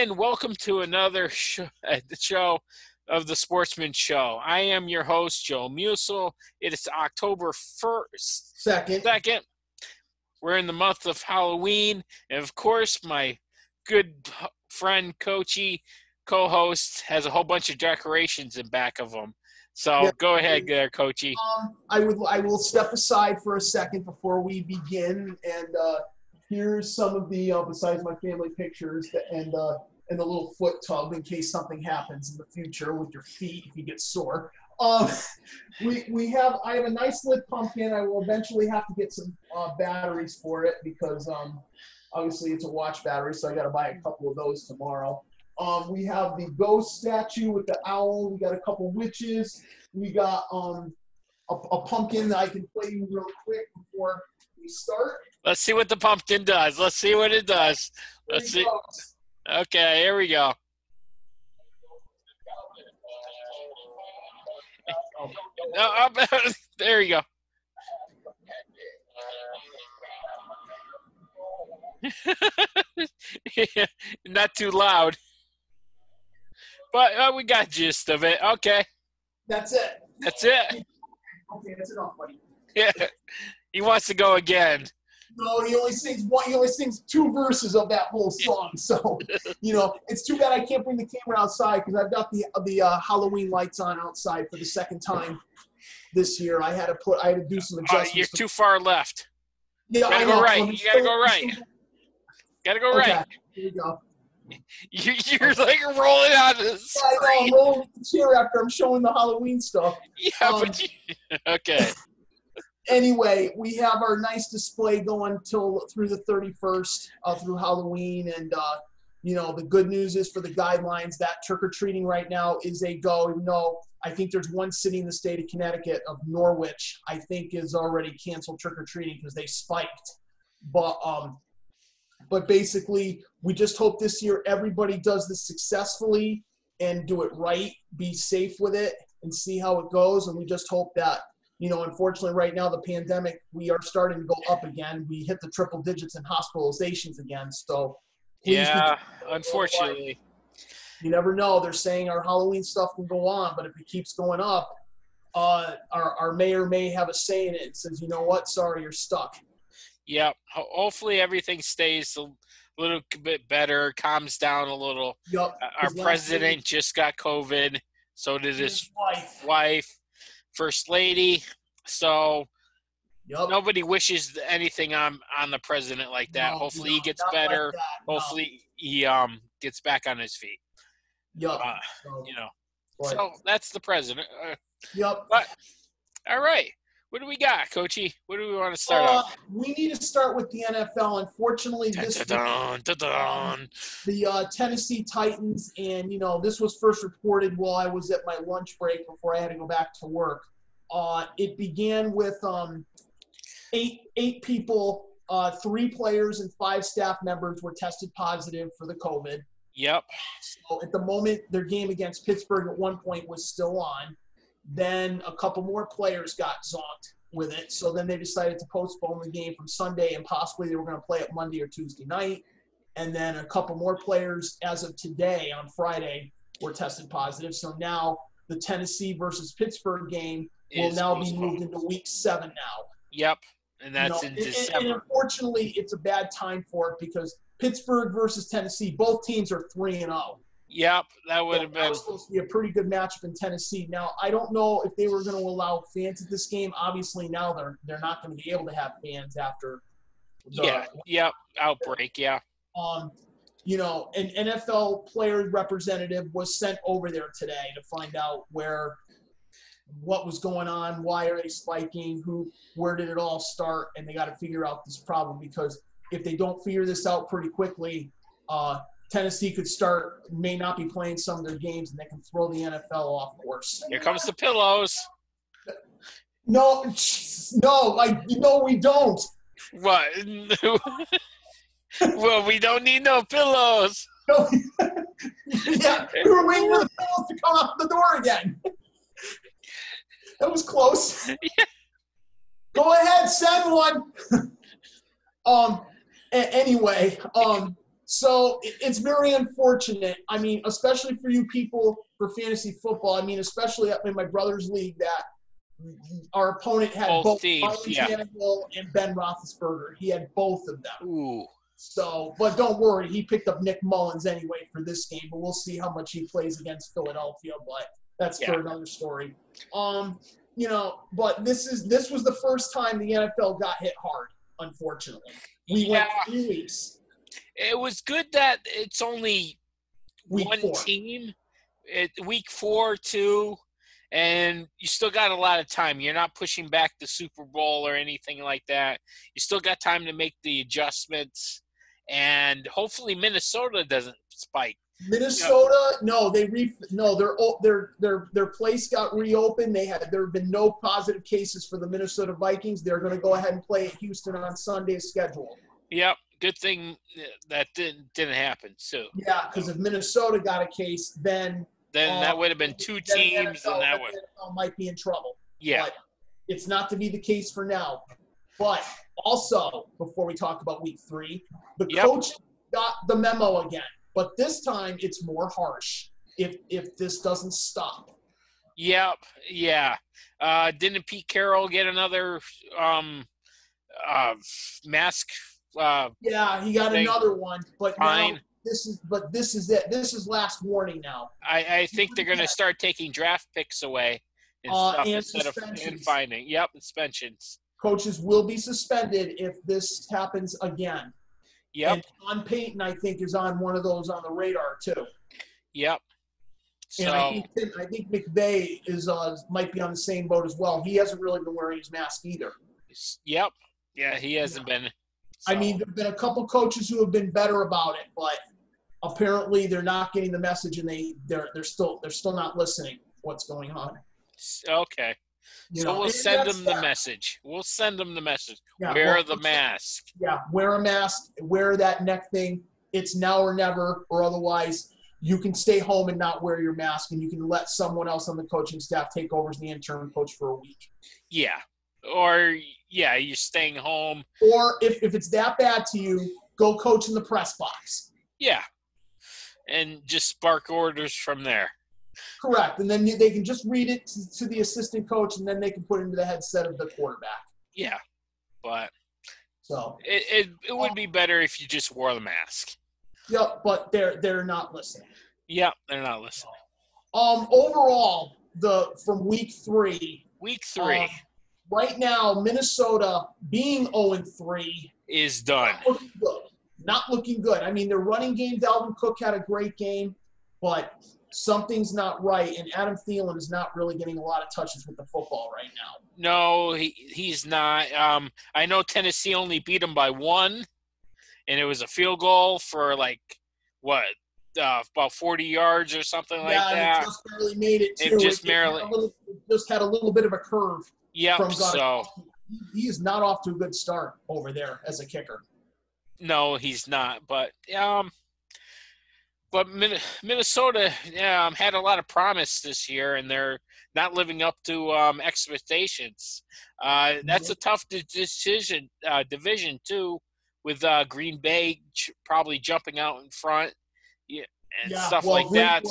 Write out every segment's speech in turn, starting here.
again, welcome to another show of the Sportsman Show. I am your host, Joe Musil. It is October 1st. Second. We're in the month of Halloween. And, of course, my good friend, Coachy, co-host, has a whole bunch of decorations in back of him. So go ahead there, Coachy. I will step aside for a second before we begin, and here's some of the besides my family pictures and the little foot tub in case something happens in the future with your feet if you get sore. I have a nice lit pumpkin. I will eventually have to get some batteries for it because obviously it's a watch battery, so I got to buy a couple of those tomorrow. We have the ghost statue with the owl. We got a couple witches. We got a pumpkin that I can play you real quick before we start. Let's see what the pumpkin does. Let's see what it does. Let's see. Okay, here we go. No, there you go. Not too loud. But we got gist of it. Okay. That's it. Okay, that's enough, buddy. Yeah. He wants to go again. No, he only sings two verses of that whole song. So, it's too bad I can't bring the camera outside because I've got the Halloween lights on outside for the second time this year. I had to do some adjustments. You're too far left. Yeah, I know. Right. You gotta go right. Gotta go right. Okay, here we go. You're like rolling out of the screen. I know, I'm rolling the chair after I'm showing the Halloween stuff. Yeah, okay. Anyway, we have our nice display going through the 31st, through Halloween, and the good news is for the guidelines that trick-or-treating right now is a go. Even though I think there's one city in the state of Connecticut, of Norwich, I think is already canceled trick-or-treating because they spiked. But basically, we just hope this year everybody does this successfully and do it right, be safe with it, and see how it goes. And we just hope that, unfortunately right now, the pandemic, we are starting to go up again. We hit the triple digits in hospitalizations again. So yeah, unfortunately. You never know. They're saying our Halloween stuff can go on, but if it keeps going up, our mayor may have a say in it and says, you know what, sorry, you're stuck. Yeah, hopefully everything stays a little bit better, calms down a little. Yep. Our president just got COVID, so did his wife, First Lady. So nobody wishes anything on the president like that. Hopefully he gets better. Like hopefully he gets back on his feet. Yep. So that's the president. Yep. But all right. What do we got, Coachy? What do we want to start off? We need to start with the NFL. Unfortunately, the Tennessee Titans, and this was first reported while I was at my lunch break before I had to go back to work. It began with eight people, 3 players and 5 staff members were tested positive for the COVID. Yep. So at the moment, their game against Pittsburgh at one point was still on. Then a couple more players got zonked with it. So then they decided to postpone the game from Sunday, and possibly they were going to play it Monday or Tuesday night. And then a couple more players, as of today, on Friday, were tested positive. So now the Tennessee versus Pittsburgh game will now be moved into Week 7 now. Yep, and that's in December. And unfortunately, it's a bad time for it because Pittsburgh versus Tennessee, both teams are 3-0. Yep, that would have been. That was supposed to be a pretty good matchup in Tennessee. Now, I don't know if they were going to allow fans at this game. Obviously, now they're not going to be able to have fans after the outbreak. Yeah. An NFL player representative was sent over there today to find out what was going on, why are they spiking, where did it all start, and they got to figure out this problem because if they don't figure this out pretty quickly, Tennessee may not be playing some of their games, and they can throw the NFL off course. Here comes the pillows. No, we don't. What? Well, we don't need no pillows. No. Yeah, we were waiting for the pillows to come out the door again. That was close. Yeah. Go ahead, send one. Anyway, So it's very unfortunate. I mean, especially for you people for fantasy football. I mean, especially up in my brother's league, that our opponent had both teams, Ryan Tannehill and Ben Roethlisberger. He had both of them. Ooh. So, but don't worry, he picked up Nick Mullins anyway for this game. But we'll see how much he plays against Philadelphia. But that's for another story. You know, but this was the first time the NFL got hit hard. Unfortunately, we went 3 weeks. It was good that it's only week one 4. team. Week 4 too, and you still got a lot of time. You're not pushing back the Super Bowl or anything like that. You still got time to make the adjustments, and hopefully Minnesota doesn't spike. Minnesota, their place got reopened. There have been no positive cases for the Minnesota Vikings. They're going to go ahead and play at Houston on Sunday as scheduled. Yep, good thing that didn't happen too. Yeah, because if Minnesota got a case, then that would have been 2 teams, NFL, and that NFL might be in trouble. Yeah, but it's not to be the case for now. But also, before we talk about week 3, the coach got the memo again. But this time it's more harsh if this doesn't stop. Yep. Yeah. Didn't Pete Carroll get another mask? Yeah, he got another one. But fine. Now this is it. This is last warning now. I think they're going to start taking draft picks away and stuff instead of finding. Yep, suspensions. Coaches will be suspended if this happens again. Yep. And Sean Payton, I think, is on one of those on the radar too. Yep. So and I think McVay might be on the same boat as well. He hasn't really been wearing his mask either. Yep. Yeah, he hasn't been. So. I mean, there have been a couple coaches who have been better about it, but apparently they're not getting the message, and they're still not listening. What's going on? Okay. So we'll send them the message. We'll send them the message. Yeah, wear the mask. Yeah, wear a mask. Wear that neck thing. It's now or never, or otherwise you can stay home and not wear your mask, and you can let someone else on the coaching staff take over as the interim coach for a week. Yeah. Or, yeah, you're staying home. Or if it's that bad to you, go coach in the press box. Yeah. And just spark orders from there. Correct. And then they can just read it to the assistant coach, and then they can put it into the headset of the quarterback. Yeah. But so it would be better if you just wore the mask. Yep, but they're not listening. Yep, they're not listening. Overall, from week 3. Week 3. Right now, Minnesota being 0-3 is done. Not looking good. I mean, their running game, Dalvin Cook had a great game, but something's not right, and Adam Thielen is not really getting a lot of touches with the football right now. No, he's not. I know Tennessee only beat him by 1, and it was a field goal for about 40 yards or something like that. Yeah, it just barely made it too. It just had a little bit of a curve. Yep, so he is not off to a good start over there as a kicker. No, he's not. But Minnesota had a lot of promise this year, and they're not living up to expectations. That's a tough division too, with Green Bay probably jumping out in front, stuff like that.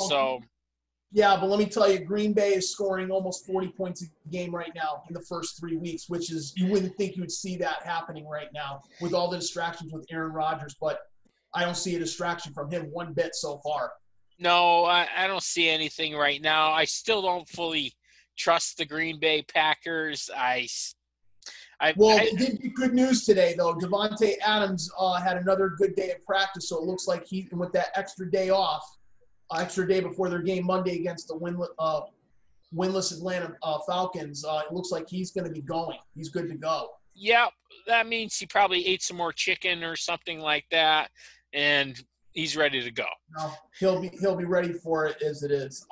Yeah, but let me tell you, Green Bay is scoring almost 40 points a game right now in the first 3 weeks, which is you wouldn't think you would see that happening right now with all the distractions with Aaron Rodgers, but I don't see a distraction from him one bit so far. No, I don't see anything right now. I still don't fully trust the Green Bay Packers. They did get good news today, though. Devontae Adams had another good day of practice, so it looks like with that extra day before their game Monday against the winless Atlanta Falcons, it looks like he's going to be going. He's good to go. Yeah, that means he probably ate some more chicken or something like that, and he's ready to go. No, he'll be ready for it as it is.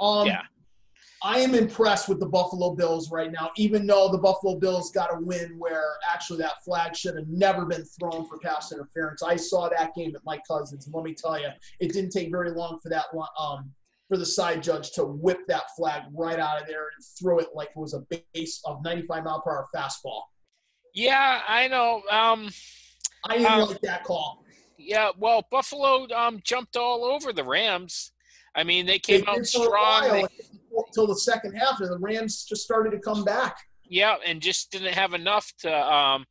I am impressed with the Buffalo Bills right now, even though the Buffalo Bills got a win where actually that flag should have never been thrown for pass interference. I saw that game at my cousin's, and let me tell you, it didn't take very long for that for the side judge to whip that flag right out of there and throw it like it was a base of 95-mile-per-hour fastball. Yeah, I know. I didn't like that call. Yeah, well, Buffalo jumped all over the Rams. I mean, they came out strong until the second half, and the Rams just started to come back. Yeah, and just didn't have enough to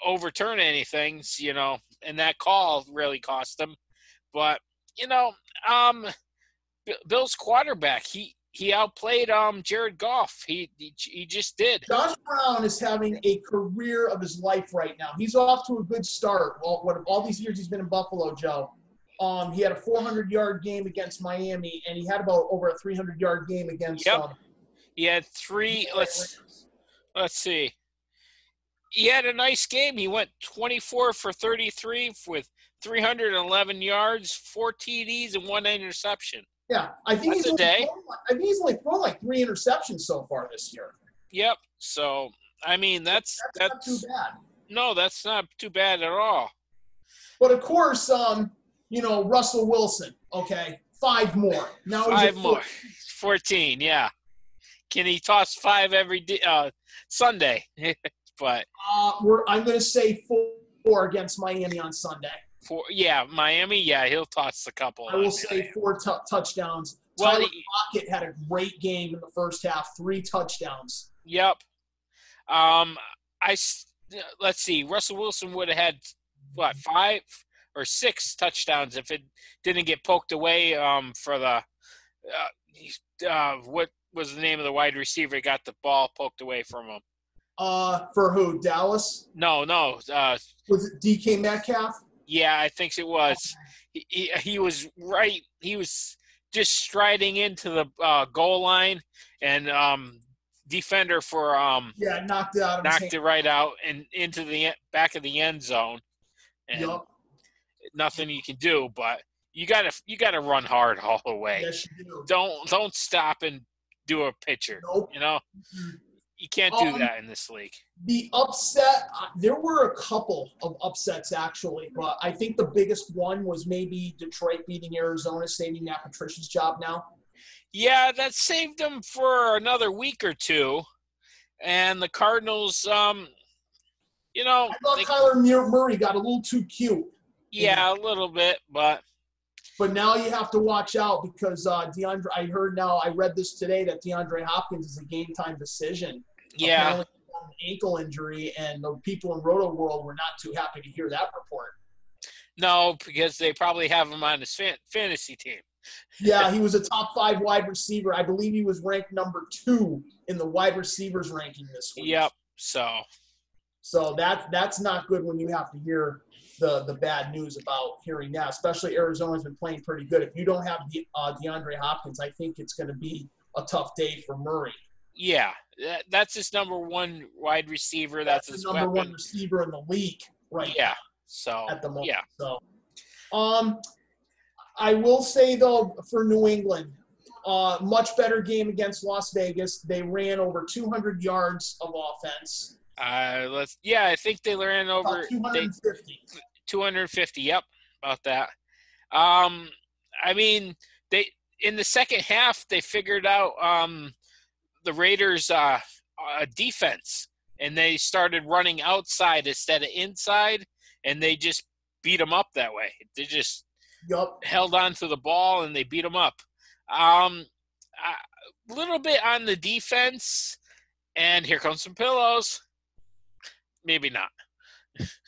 overturn anything, and that call really cost them. But Bill's quarterback, he outplayed Jared Goff. He just did. Josh Brown is having a career of his life right now. He's off to a good start. All these years he's been in Buffalo, Joe. He had a 400-yard game against Miami, and he had about over a 300-yard game against. He had three. Let's see. He had a nice game. He went 24 for 33 with 311 yards, 4 TDs, and 1 interception. Yeah, I think he's only thrown like 3 interceptions so far this year. Yep. So I mean, that's not too bad. No, that's not too bad at all. But of course, Russell Wilson. Okay, 5 more. Now 5 more. 14. Yeah. Can he toss 5 every day, Sunday? But I'm going to say 4 against Miami on Sunday. 4, yeah, Miami. Yeah, he'll toss a couple. I will say 4 touchdowns. Well, Tyler Lockett had a great game in the first half. 3 touchdowns. Yep. Let's see. Russell Wilson would have had 5 or 6 touchdowns if it didn't get poked away for the what was the name of the wide receiver got the ball poked away from him? For who? Dallas? No. Was it DK Metcalf? Yeah, I think it was. He was right. He was just striding into the goal line, and defender for knocked it out. Knocked it right out and into the back of the end zone. And nothing you can do, but you gotta run hard all the way. Yes, you do. Don't stop and do a pitcher. Nope. You can't do that in this league. The upset, there were a couple of upsets actually, but I think the biggest one was maybe Detroit beating Arizona, saving Matt Patricia's job now. Yeah, that saved them for another week or two. And the Cardinals, I thought Kyler Murray got a little too cute. Yeah, a little bit, but now you have to watch out because I read this today that DeAndre Hopkins is a game-time decision. Yeah. Apparently an ankle injury, and the people in Roto World were not too happy to hear that report. No, because they probably have him on his fantasy team. Yeah, he was a top 5 wide receiver. I believe he was ranked number 2 in the wide receivers ranking this week. Yep. So that's not good when you have to hear the bad news about hearing that, especially Arizona's been playing pretty good. If you don't have DeAndre Hopkins, I think it's going to be a tough day for Murray. Yeah, that's his number 1 wide receiver. That's his number 1 receiver in the league right now. So at the moment. Yeah. So, I will say though for New England, much better game against Las Vegas. They ran over 200 yards of offense. I think they ran over 250. 250. Yep, about that. I mean, they in the second half they figured out the Raiders' defense, and they started running outside instead of inside, and they just beat them up that way. They just held on to the ball and they beat them up. A little bit on the defense, and here comes some pillows. Maybe not.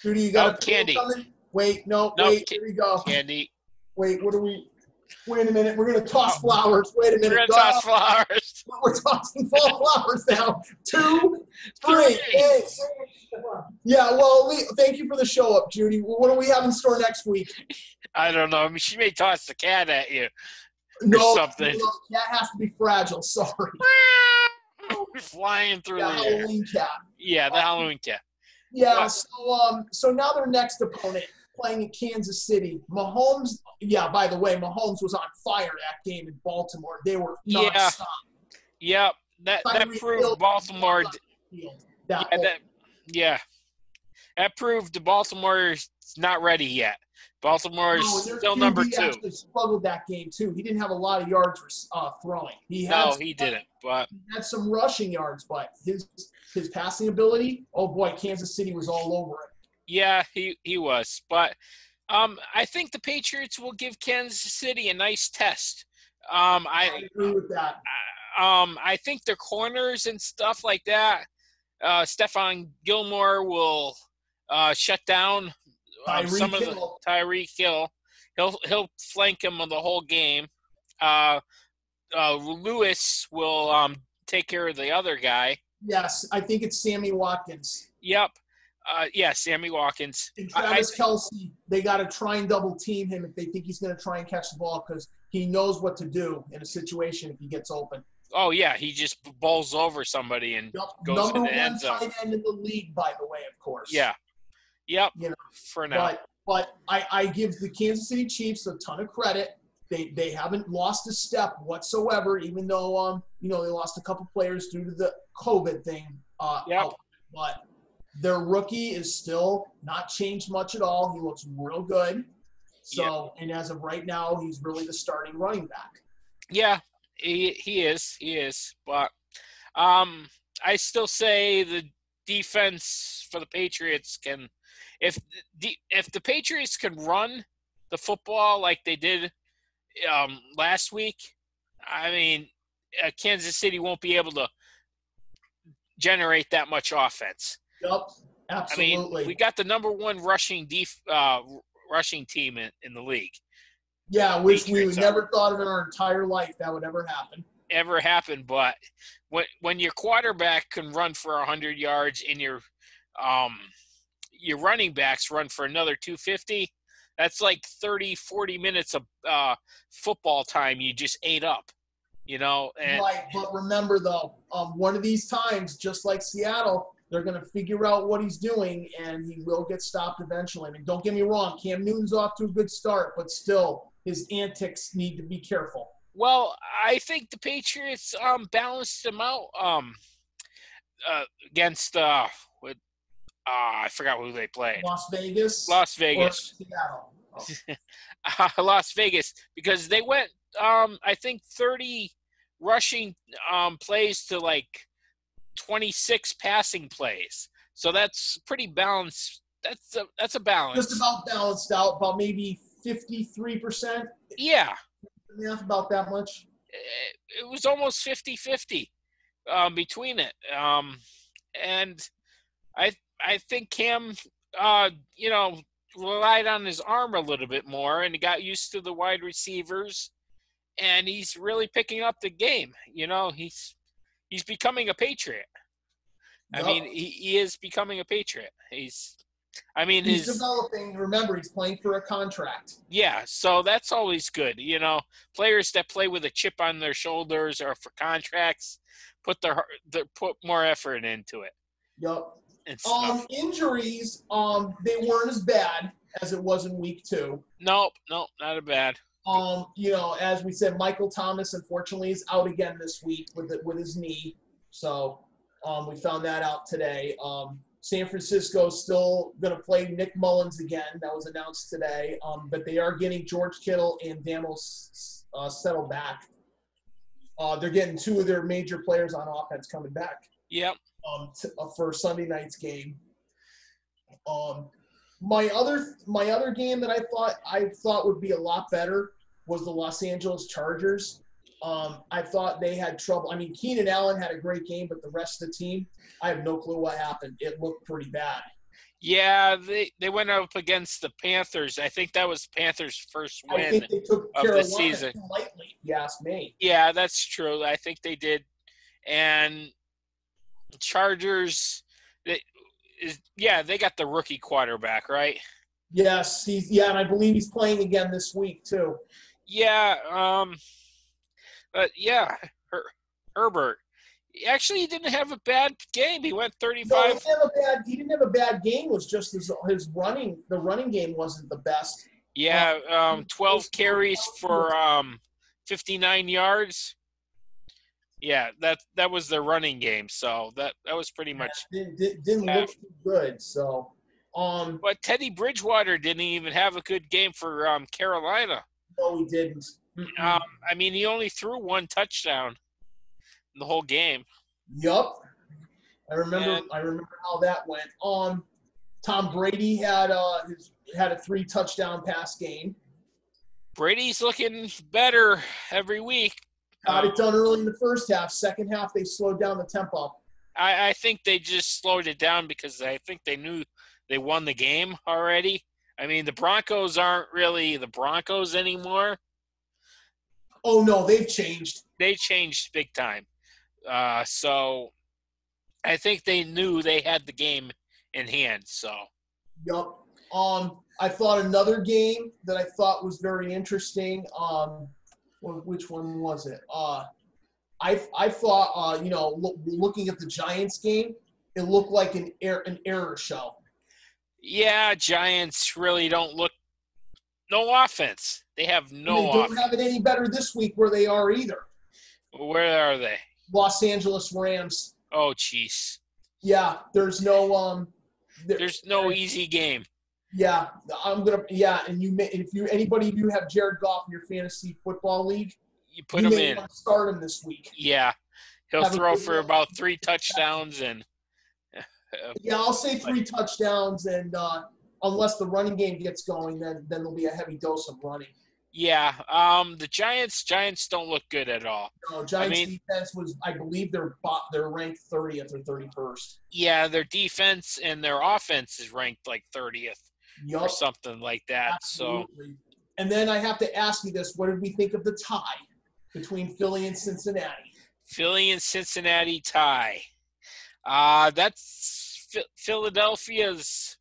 Judy, you got Candy. Coming? Wait, wait, here we go. Candy. Wait, wait a minute. We're going to toss flowers. Wait a minute. We're going to toss flowers. We're tossing flowers now. 2, 3. Yeah, well, thank you for the show up, Judy. What do we have in store next week? I don't know. I mean, she may toss the cat at you. No, something. No, the cat has to be fragile. Sorry. Flying through the air. Halloween cat. Yeah, the Halloween cat. Yeah, so now their next opponent playing in Kansas City. Mahomes, by the way, Mahomes was on fire that game in Baltimore. They were nonstop. Yeah, that proved Baltimore. That proved Baltimore's not ready yet. Baltimore is still number 2. He actually struggled that game too. He didn't have a lot of yards throwing. He didn't. But he had some rushing yards, but his passing ability. Oh boy, Kansas City was all over it. Yeah, he was. But I think the Patriots will give Kansas City a nice test. I agree with that. I think their corners and stuff like that. Stephon Gilmore will shut down some of the Tyreek Hill. He'll flank him the whole game. Lewis will take care of the other guy. Yes, I think it's Sammy Watkins. Yep. Sammy Watkins. And Travis Kelce, they got to try and double team him if they think he's going to try and catch the ball because he knows what to do in a situation if he gets open. Oh, yeah, he just bowls over somebody and goes to the end zone. Number one tight end in the league, by the way, of course. Yeah. Yep, for now. But I give the Kansas City Chiefs a ton of credit. They haven't lost a step whatsoever, even though they lost a couple players due to the COVID thing. But their rookie is still not changed much at all. He looks real good. So, and as of right now, he's really the starting running back. Yeah, he is. But I still say the defense for the Patriots can, if the Patriots can run the football like they did last week, I mean, Kansas City won't be able to generate that much offense. Yep, absolutely. I mean, we got the number one rushing team in the league. Yeah, which we never thought of in our entire life that would ever happen. But when your quarterback can run for 100 yards and your running backs run for another 250, that's like 30, 40 minutes of football time you just ate up, Right, but remember, though, one of these times, just like Seattle, they're going to figure out what he's doing, and he will get stopped eventually. I mean, don't get me wrong, Cam Newton's off to a good start, but still, his antics need to be careful. Well, I think the Patriots balanced him out against I forgot who they played. Las Vegas. Or Seattle. Las Vegas, because they went I think 30 rushing plays to like 26 passing plays. So that's pretty balanced. That's a balance. Just about balanced out, about maybe 53%. Yeah. Math about that much. It was almost 50-50 between it. And I think Cam relied on his arm a little bit more, and he got used to the wide receivers, and he's really picking up the game. He's becoming a Patriot. I mean, he is becoming a Patriot. He's developing. Remember, he's playing for a contract. Yeah, so that's always good. Players that play with a chip on their shoulders or for contracts put more effort into it. Yep. Injuries, they weren't as bad as it was in week 2. Nope, not as bad. As we said, Michael Thomas unfortunately is out again this week with his knee. So we found that out today. San Francisco's still going to play Nick Mullins again. That was announced today. But they are getting George Kittle and Daniels settled back. They're getting 2 of their major players on offense coming back. Yep. For Sunday night's game. My other game that I thought would be a lot better was the Los Angeles Chargers. I thought they had trouble. I mean, Keenan Allen had a great game, but the rest of the team, I have no clue what happened. It looked pretty bad. Yeah, they went up against the Panthers. I think that was the Panthers' first win I think they took of Carolina the season. Too lightly, if you ask me. Yeah, that's true. I think they did. And Chargers, they got the rookie quarterback, right? Yes, and I believe he's playing again this week too. Yeah, but yeah, Herbert. Actually, he didn't have a bad game. He went 35. No, he didn't have a bad game. It was just his running. The running game wasn't the best. Yeah, 12 carries for 59 yards. Yeah, that was their running game. So that was pretty much didn't look too good. So, but Teddy Bridgewater didn't even have a good game for Carolina. No, he didn't. I mean, he only threw 1 touchdown in the whole game. Yup. I remember how that went. Tom Brady had a 3-touchdown pass game. Brady's looking better every week. Got it done early in the first half. Second half, they slowed down the tempo. I think they just slowed it down because I think they knew they won the game already. I mean, the Broncos aren't really the Broncos anymore. Oh, no, they've changed. They changed big time. So I think they knew they had the game in hand. So. Yup. I thought another game that I thought was very interesting. Which one was it? I thought looking at the Giants game, it looked like an error show. Yeah, Giants really don't look. No offense. They have no. They don't have it any better this week where they are either. Where are they? Los Angeles Rams. Oh, jeez. Yeah, there's no There's no easy game. Yeah, and if anybody of you have Jared Goff in your fantasy football league, you put him in. Want to start him this week. Yeah, he'll throw for about 3 touchdowns and. Yeah, I'll say 3 touchdowns, and unless the running game gets going, then there'll be a heavy dose of running. Yeah, the Giants don't look good at all. No, Giants defense was, I believe, they're ranked 30th or 31st. Yeah, their defense and their offense is ranked like 30th or something like that. Absolutely. So, and then I have to ask you this: what did we think of the tie between Philly and Cincinnati? Philly and Cincinnati tie. That's Philadelphia's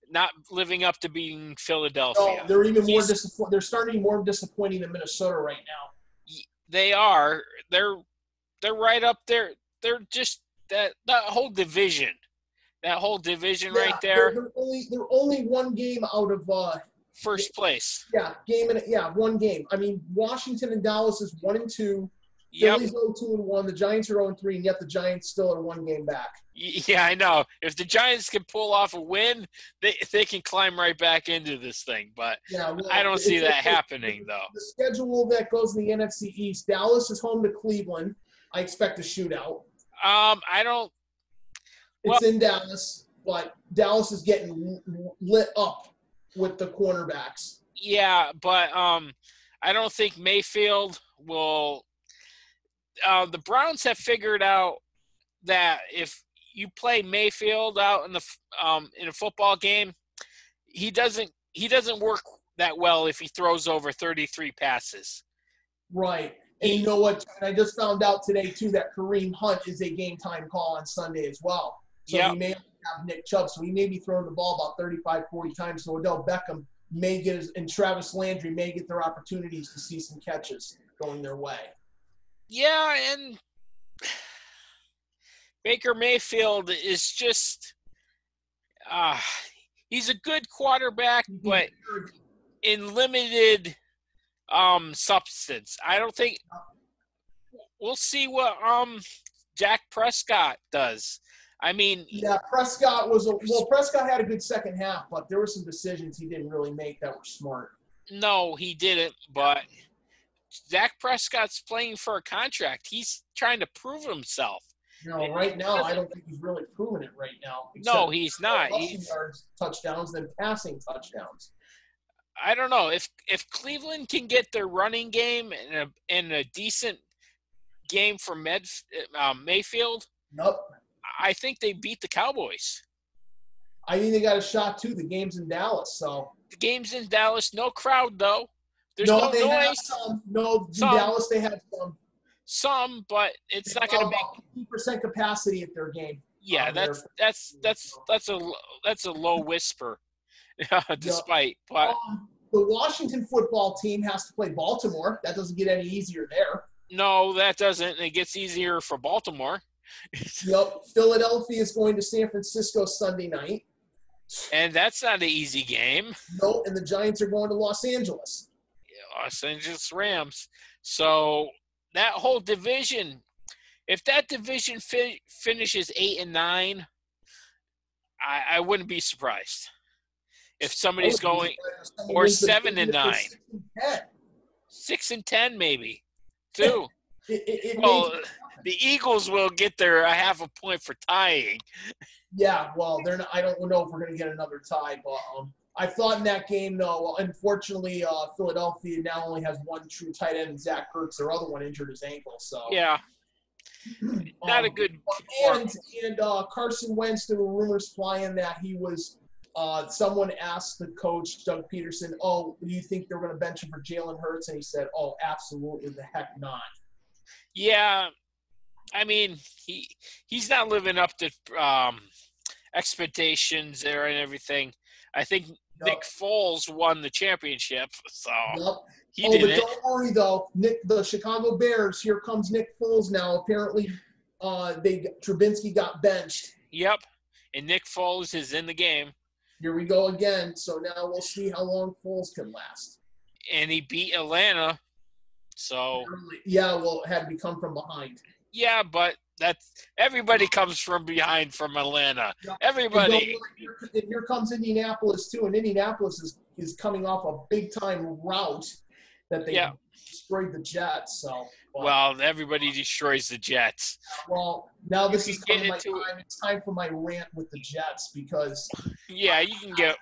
not living up to being Philadelphia. No, they're even more disappointing. They're starting more disappointing than Minnesota right now. They are. They're right up there. They're just that whole division. That whole division right there. They're only one game out of first place. Yeah, one game. I mean, Washington and Dallas is 1-2. Philly's 0-2-1. The Giants are 0-3, and yet the Giants still are one game back. Yeah, I know. If the Giants can pull off a win, they can climb right back into this thing. But I don't see that happening, though. The schedule that goes in the NFC East, Dallas is home to Cleveland. I expect a shootout. I don't. It's in Dallas, but Dallas is getting lit up with the cornerbacks. Yeah, but I don't think Mayfield will. The Browns have figured out that if you play Mayfield out in a football game, he doesn't work that well if he throws over 33 passes. Right. And you know what? And I just found out today, too, that Kareem Hunt is a game-time call on Sunday as well. So he may have Nick Chubb. So he may be throwing the ball about 35, 40 times. So Odell Beckham may get and Travis Landry may get their opportunities to see some catches going their way. Yeah, and Baker Mayfield is just he's a good quarterback, but in limited substance. I don't think we'll see what Dak Prescott does. I mean, Prescott had a good second half, but there were some decisions he didn't really make that were smart. No, he didn't, but Dak Prescott's playing for a contract. He's trying to prove himself. No, right now, I don't think he's really proven it right now. No, he's not. He's yards touchdowns than passing touchdowns. I don't know. If Cleveland can get their running game and a decent game for Mayfield, I think they beat the Cowboys. I think they got a shot, too. The game's in Dallas, so. The game's in Dallas. No crowd, though. There's no they noise. Have some. No, in Dallas they have some. Some, but it's not going to be 50% capacity at their game. Yeah, that's a low whisper, despite. But the Washington football team has to play Baltimore. That doesn't get any easier there. No, that doesn't. It gets easier for Baltimore. Philadelphia is going to San Francisco Sunday night. And that's not an easy game. No, and the Giants are going to Los Angeles. Los Angeles Rams. So that whole division, if that division finishes 8-9, I wouldn't be surprised. If somebody's going or 7-9, 6-10 maybe, too. The Eagles will get their half a point for tying. Yeah, well, they're not. I don't know if we're going to get another tie, but I thought in that game, though, well, unfortunately, Philadelphia now only has one true tight end, Zach Ertz. Their other one injured his ankle, so yeah, not a good. And Carson Wentz, there were rumors flying that he was. Someone asked the coach, Doug Peterson, "Oh, do you think they're going to bench him for Jalen Hurts?" And he said, "Oh, absolutely, the heck not." Yeah, I mean, he's not living up to expectations there and everything. I think Nick Foles won the championship, so he did it. But don't worry though, the Chicago Bears. Here comes Nick Foles now. Apparently, Trubinsky got benched. Yep, and Nick Foles is in the game. Here we go again. So now we'll see how long Foles can last. And he beat Atlanta, so yeah. Well, it had to be come from behind. Yeah, but everybody comes from behind from Atlanta. Everybody. And here comes Indianapolis too, and Indianapolis is coming off a big time rout that they destroyed the Jets. So. Well, everybody destroys the Jets. Well, now this is coming my time. It's time for my rant with the Jets because. Yeah, you can get.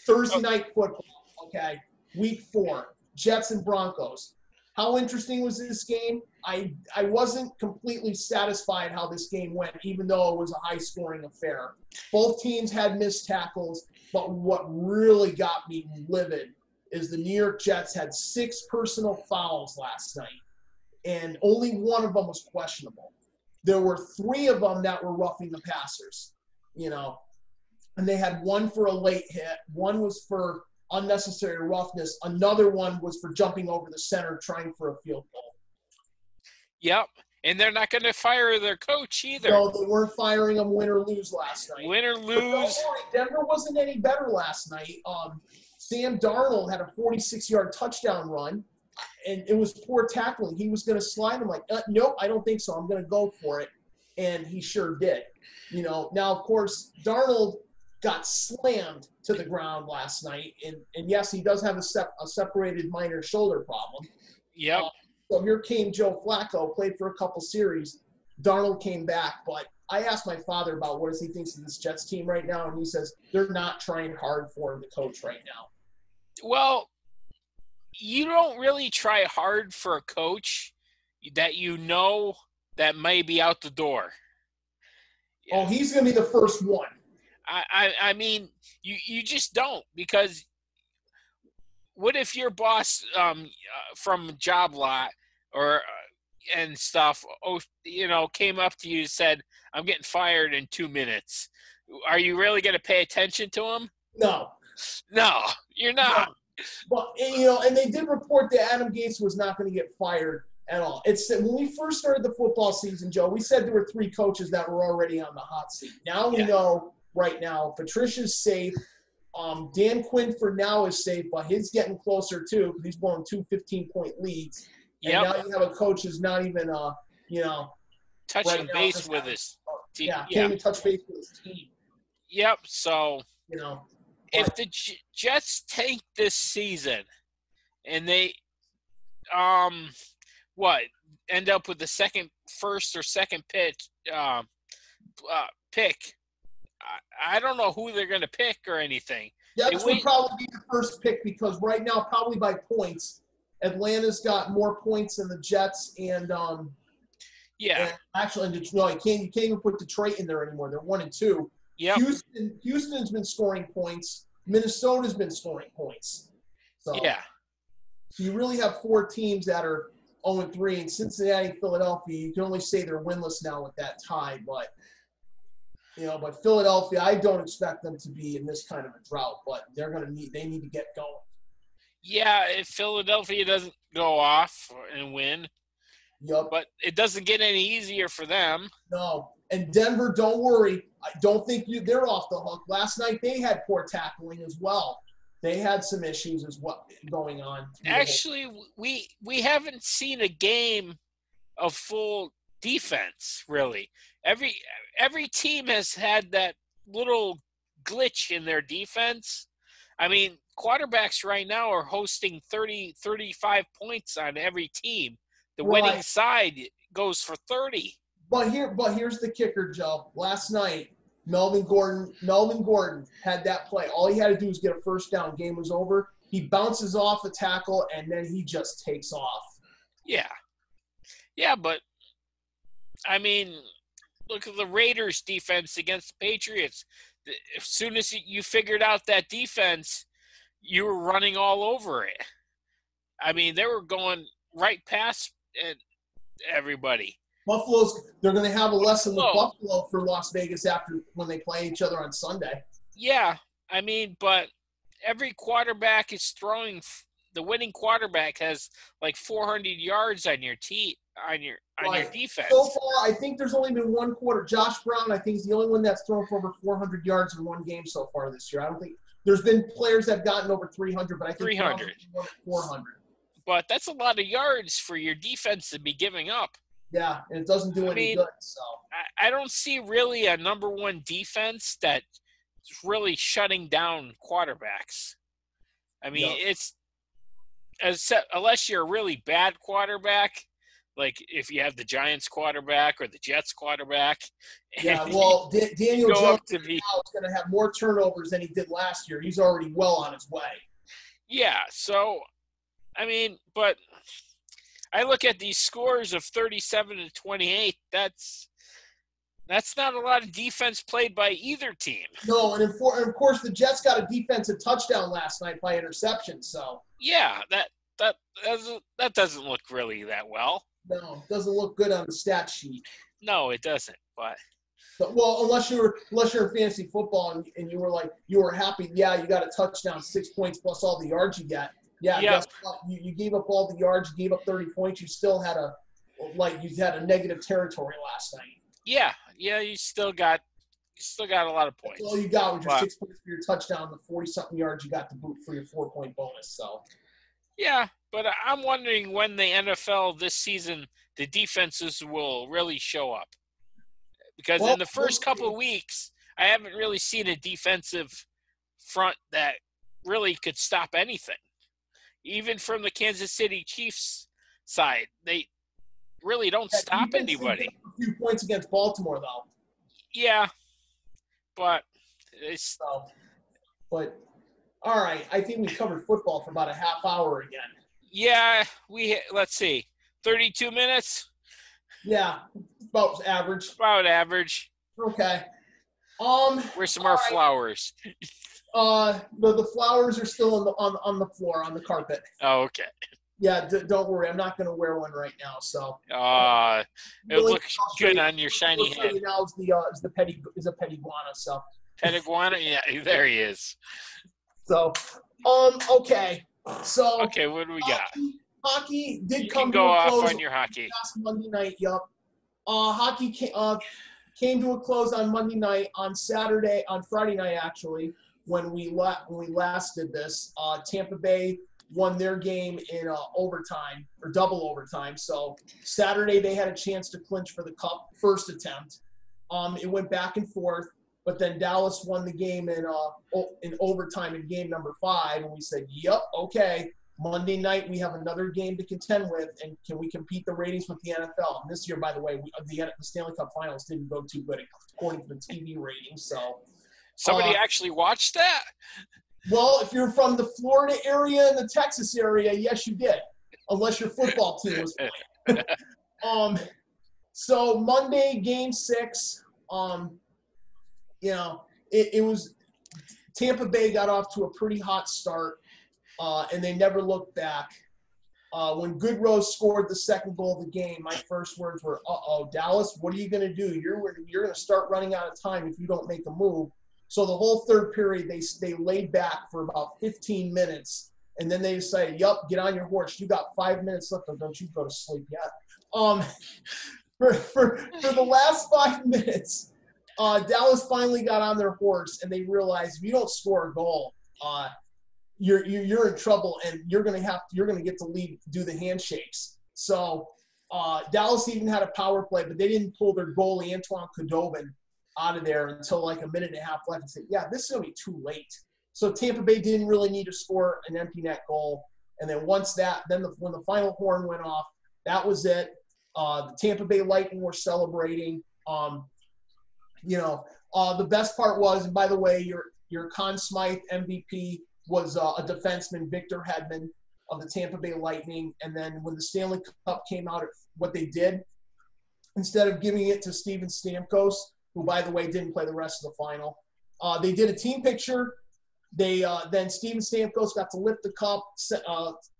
Thursday night football. Okay, week 4, Jets and Broncos. How interesting was this game? I wasn't completely satisfied how this game went, even though it was a high-scoring affair. Both teams had missed tackles, but what really got me livid is the New York Jets had 6 personal fouls last night, and only one of them was questionable. There were 3 of them that were roughing the passers, and they had one for a late hit, one was for unnecessary roughness, another one was for jumping over the center trying for a field goal. Yep, and they're not going to fire their coach either. No, they weren't firing him win or lose last night. Win or lose. Denver wasn't any better last night. Sam Darnold had a 46-yard touchdown run, and it was poor tackling. He was going to slide him nope, I don't think so. I'm going to go for it, and he sure did. Now, of course, Darnold got slammed to the ground last night, and yes, he does have a separated minor shoulder problem. Yep. So here came Joe Flacco, played for a couple series. Darnold came back, but I asked my father about what does he thinks of this Jets team right now, and he says they're not trying hard for him to coach right now. Well, you don't really try hard for a coach that that may be out the door. Oh, he's going to be the first one. I mean, you just don't, because what if your boss from Job Lot and stuff, came up to you and said, "I'm getting fired in 2 minutes." Are you really going to pay attention to him? No, you're not. No. But and they did report that Adam Gase was not going to get fired at all. It's when we first started the football season, Joe, we said there were 3 coaches that were already on the hot seat. Now we know. Right now, Patricia's safe. Dan Quinn for now is safe, but he's getting closer too because he's blowing 2 15-point leads. And now you have a coach who's not even, touching base with his team. Yeah, can't even touch base with his team. Yep. So, if the Jets tank this season and they, end up with the first or second pick. I don't know who they're going to pick or anything. Jets would probably be the first pick because right now, probably by points, Atlanta's got more points than the Jets and actually, Detroit. You can't even put Detroit in there anymore. They're 1 and 2. Yeah. Houston's been scoring points. Minnesota's been scoring points. So you really have 4 teams that are 0-3, and Cincinnati, Philadelphia. You can only say they're winless now with that tie, but. But Philadelphia, I don't expect them to be in this kind of a drought, but they need to get going. Yeah, if Philadelphia doesn't go off and win, but it doesn't get any easier for them. No, and Denver, don't worry. I don't think they're off the hook. Last night they had poor tackling as well. They had some issues as well going on. Actually, we haven't seen a game of full defense, really. Every team has had that little glitch in their defense. I mean, quarterbacks right now are hosting 30, 35 points on every team. The winning side goes for 30. But here's the kicker, Joe. Last night, Melvin Gordon had that play. All he had to do was get a first down. Game was over. He bounces off a tackle, and then he just takes off. Yeah. Yeah, but, I mean, look at the Raiders' defense against the Patriots. As soon as you figured out that defense, you were running all over it. I mean, they were going right past everybody. They're going to have a lesson with Buffalo for Las Vegas after when they play each other on Sunday. Yeah, I mean, but every quarterback is throwing. The winning quarterback has like 400 yards on your your defense. So far, I think there's only been one quarter. Josh Brown, I think, is the only one that's thrown for over 400 yards in one game so far this year. I don't think there's been players that have gotten over 300, but I think 300, 400. But that's a lot of yards for your defense to be giving up. Yeah, and it doesn't do any good. So I don't see really a number one defense that's really shutting down quarterbacks. I mean, it's unless you're a really bad quarterback, like if you have the Giants quarterback or the Jets quarterback. Yeah, well, Daniel Jones is going to have more turnovers than he did last year. He's already well on his way. Yeah, so, I mean, but I look at these scores of 37-28. That's not a lot of defense played by either team. No, and of course the Jets got a defensive touchdown last night by interception. So yeah, that doesn't look really that well. No, it doesn't look good on the stat sheet. No, it doesn't. But well, unless you're in fantasy football and you were happy. Yeah, you got a touchdown, 6 points plus all the yards you got. Yeah, yep. You gave up all the yards, you gave up 30 points. You still had a negative territory last night. Yeah, you still got a lot of points. That's all you got was your 6 points for your touchdown, the 40-something yards you got to boot for your 4-point bonus. So. Yeah, but I'm wondering when the NFL this season, the defenses will really show up. Because in the first couple of weeks, I haven't really seen a defensive front that really could stop anything. Even from the Kansas City Chiefs side, they really don't stop anybody. A few points against Baltimore, though. Yeah, but But all right, I think we covered football for about a half hour again. Yeah, let's see, 32 minutes. Yeah, about average. About average. Okay. Where's some more flowers? The flowers are still on the floor on the carpet. Oh, okay. Yeah, don't worry. I'm not going to wear one right now. So. It looks good on your shiny head. Now is a petiguana. So. Petiguana, yeah, there he is. So, okay. So. Okay, what do we got? Hockey did you come can go to a off close on your hockey. Last Monday night. Yep. Hockey came to a close on Monday night. On Friday night actually, when we last did this, Tampa Bay won their game in overtime or double overtime. So Saturday they had a chance to clinch for the cup first attempt. It went back and forth, but then Dallas won the game in overtime in game number 5, and we said, "Yep, okay. Monday night we have another game to contend with, and can we compete the ratings with the NFL?" And this year, by the way, the Stanley Cup Finals didn't go too good according to the TV ratings. So somebody actually watched that? Well, if you're from the Florida area and the Texas area, yes, you did, unless your football team was playing. So Monday, Game 6, it was Tampa Bay got off to a pretty hot start. And they never looked back. When Goodrow scored the second goal of the game, my first words were, Dallas, what are you going to do? You're going to start running out of time if you don't make a move. So the whole third period, they laid back for about 15 minutes, and then they decided, yup, get on your horse. You got 5 minutes left, or don't you go to sleep yet. For the last 5 minutes, Dallas finally got on their horse, and they realized if you don't score a goal, you're in trouble, and you're gonna get to lead, do the handshakes. So Dallas even had a power play, but they didn't pull their goalie Antoine Khudobin out of there until like a minute and a half left, and said, "Yeah, this is gonna be too late." So Tampa Bay didn't really need to score an empty net goal, and then when the final horn went off, that was it. The Tampa Bay Lightning were celebrating. The best part was, and by the way, your Conn Smythe MVP was a defenseman, Victor Hedman of the Tampa Bay Lightning. And then when the Stanley Cup came out, what they did, instead of giving it to Steven Stamkos, who, by the way, didn't play the rest of the final, they did a team picture. Then Steven Stamkos got to lift the cup,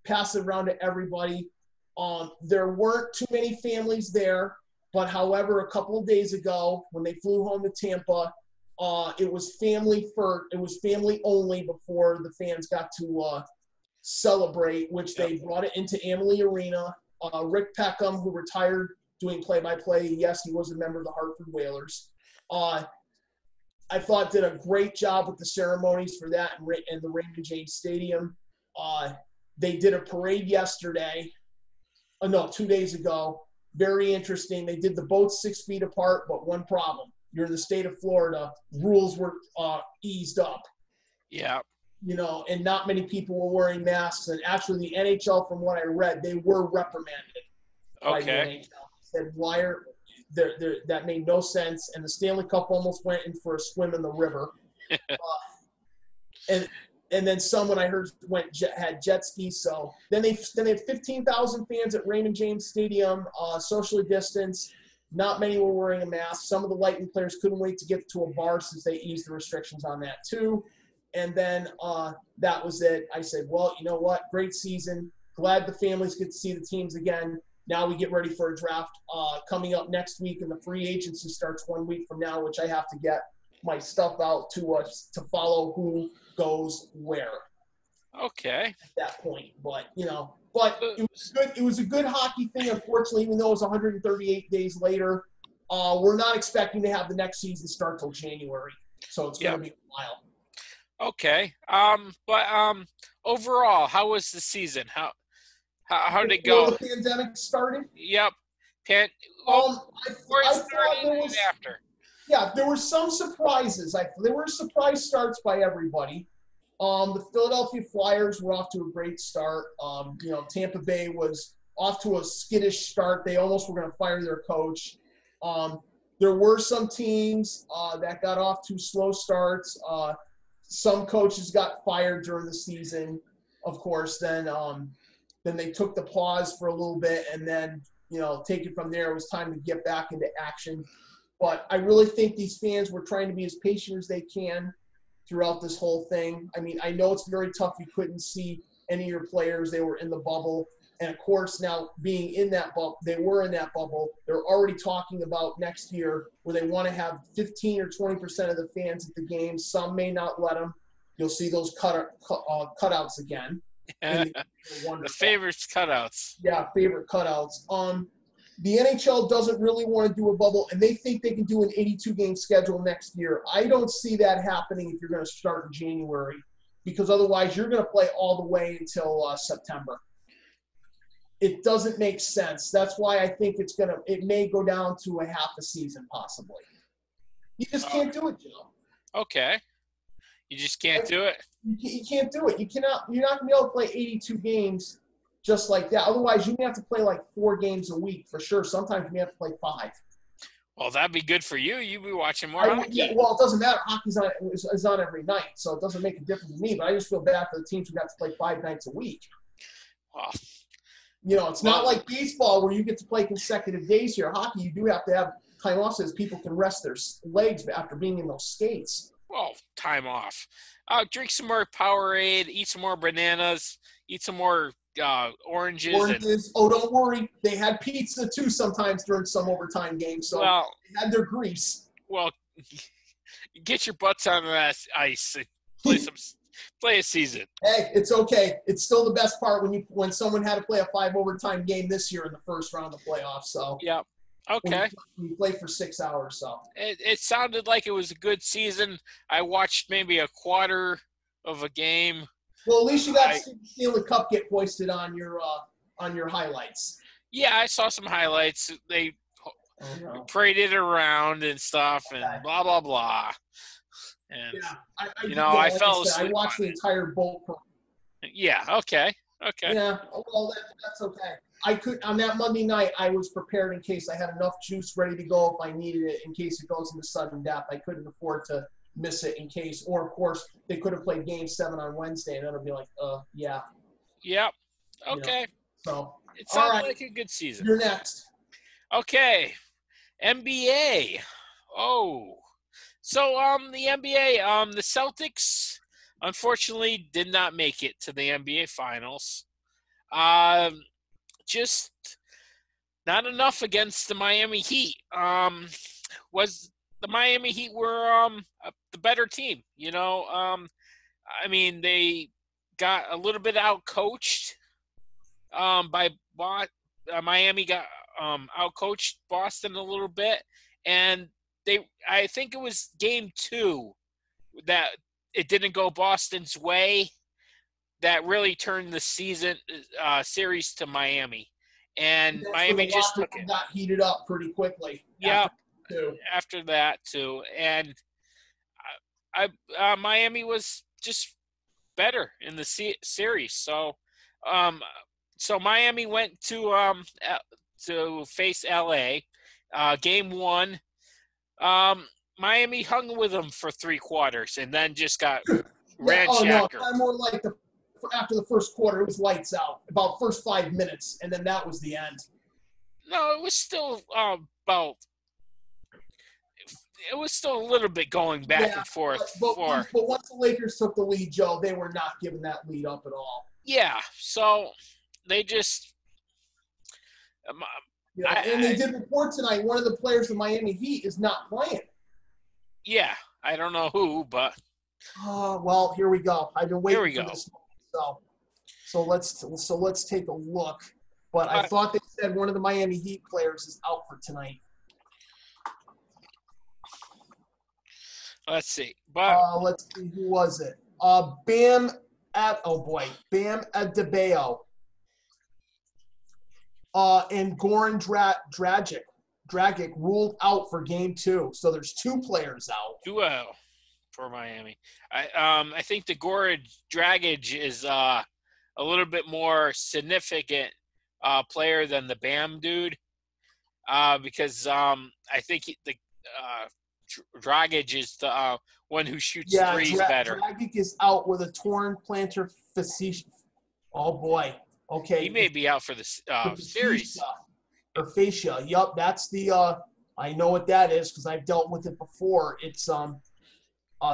pass it around to everybody. There weren't too many families there, but however, a couple of days ago when they flew home to Tampa, it was family only before the fans got to celebrate, which they brought it into Amalie Arena. Rick Peckham, who retired doing play-by-play, yes, he was a member of the Hartford Whalers. I thought did a great job with the ceremonies for that in the Raymond James Stadium. They did a parade yesterday. 2 days ago. Very interesting. They did the boats 6 feet apart, but one problem. You're in the state of Florida. Rules were eased up. Yeah. And not many people were wearing masks. And actually, the NHL, from what I read, they were reprimanded. By the NHL. Said, that made no sense. And the Stanley Cup almost went in for a swim in the river. And then someone I heard had jet skis. So then they had 15,000 fans at Raymond James Stadium, socially distanced. Not many were wearing a mask. Some of the Lightning players couldn't wait to get to a bar since they eased the restrictions on that too. And then that was it. I said, well, you know what? Great season. Glad the families get to see the teams again. Now we get ready for a draft coming up next week, and the free agency starts 1 week from now, which I have to get my stuff out to follow who goes where. Okay. At that point, but it was good. It was a good hockey thing. Unfortunately, even though it was 138 days later, we're not expecting to have the next season start till January, so it's going to be a while. Okay. But overall, how was the season? How did it go? Before the pandemic started? Yep. I thought there was, after. Yeah, there were some surprises. There were surprise starts by everybody. The Philadelphia Flyers were off to a great start. Tampa Bay was off to a skittish start. They almost were going to fire their coach. There were some teams that got off to slow starts. Some coaches got fired during the season, of course. Then they took the pause for a little bit, and then take it from there. It was time to get back into action. But I really think these fans were trying to be as patient as they can throughout this whole thing. I mean, I know it's very tough. You couldn't see any of your players. They were in the bubble. And, of course, now being in that bubble, they were in that bubble. They're already talking about next year where they want to have 15 or 20% of the fans at the games. Some may not let them. You'll see those cutouts again. The favorite cutouts. Yeah, favorite cutouts. The NHL doesn't really want to do a bubble, and they think they can do an 82-game schedule next year. I don't see that happening if you're going to start in January, because otherwise you're going to play all the way until September. It doesn't make sense. That's why I think it may go down to a half a season possibly. You just can't do it, Joe. Okay. You just can't do it? You can't do it. You're not going to be able to play 82 games just like that. Otherwise, you may have to play like 4 games a week for sure. Sometimes you may have to play 5. Well, that'd be good for you. You'd be watching more hockey. Yeah, well, it doesn't matter. Hockey's on every night, so it doesn't make a difference to me. But I just feel bad for the teams who got to play 5 nights a week. Well, it's not like baseball where you get to play consecutive days here. Hockey, you do have to have time off so that people can rest their legs after being in those skates. Well, time off. Drink some more Powerade, eat some more bananas, eat some more oranges. Don't worry. They had pizza, too, sometimes during some overtime games. So they had their grease. Well, get your butts on that ice and play a season. Hey, it's okay. It's still the best part when someone had to play a 5 overtime game this year in the first round of the playoffs. So yeah. Okay. We played for 6 hours, so. It sounded like it was a good season. I watched maybe a quarter of a game. Well, at least you got to see the Stanley Cup get hoisted on your highlights. Yeah, I saw some highlights. They paraded around and stuff and blah, blah, blah. And, I fell asleep. I watched the entire bowl. Yeah, okay. Yeah, well, that's okay. I could on that Monday night. I was prepared in case I had enough juice ready to go if I needed it. In case it goes into sudden death, I couldn't afford to miss it in case. Or of course, they could have played Game 7 on Wednesday, and it'll be like, yeah. Yep. Okay. So it sounds like a good season. You're next. Okay. NBA. Oh. So the NBA, the Celtics unfortunately did not make it to the NBA Finals. Just not enough against the Miami Heat. Was the Miami Heat were the better team, you know? I mean, they got a little bit out-coached by Miami got out-coached Boston a little bit, and I think it was Game 2 that it didn't go Boston's way that really turned the season series to Miami, and Miami just took it. Got heated up pretty quickly. Yeah, after that too, and Miami was just better in the series. So, so Miami went to face LA, Game 1. Miami hung with them for 3 quarters and then just got ranshackled. Oh, no, more like after the first quarter, it was lights out. About first 5 minutes, and then that was the end. No, it was still it was still a little bit going back and forth. But once the Lakers took the lead, Joe, they were not giving that lead up at all. Yeah, so they just and they did report tonight one of the players of the Miami Heat is not playing. Yeah, I don't know who, but well, here we go. I've been waiting for this. So let's take a look. But I thought they said one of the Miami Heat players is out for tonight. Let's see. But let's see, who was it? Bam Adebayo. And Goran Dragic ruled out for Game 2. So there's 2 players out. 2-0 for Miami. I think the Goran Dragic is a little bit more significant player than the Bam dude, because I think Dragic is the one who shoots threes better. Dragic is out with a torn plantar fascia. Oh boy. Okay. He may be out for the series. Or fascia. Yup, that's the I know what that is because I've dealt with it before. It's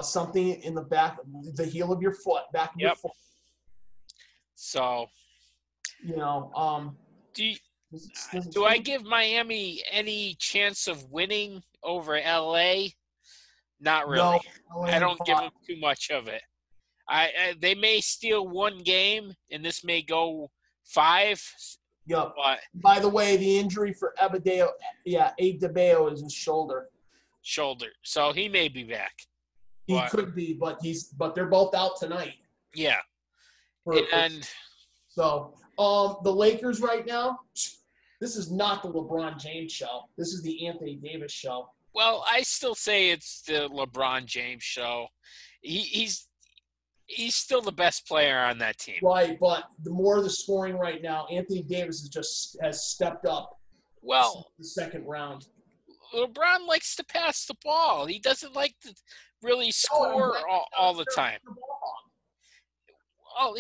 something in the back, the heel of your foot, back of your foot. So, do I give Miami any chance of winning over LA? Not really. No, I don't give them too much of it. They may steal 1 game, and this may go 5. Yep. But by the way, the injury for Adebayo is his shoulder. So he may be back. He could be, but they're both out tonight. Yeah. So the Lakers right now, this is not the LeBron James show. This is the Anthony Davis show. Well, I still say it's the LeBron James show. He's still the best player on that team. Right, but the more the scoring right now, Anthony Davis has stepped up. Well, the second round. LeBron likes to pass the ball. He doesn't like to really score all the time. Well,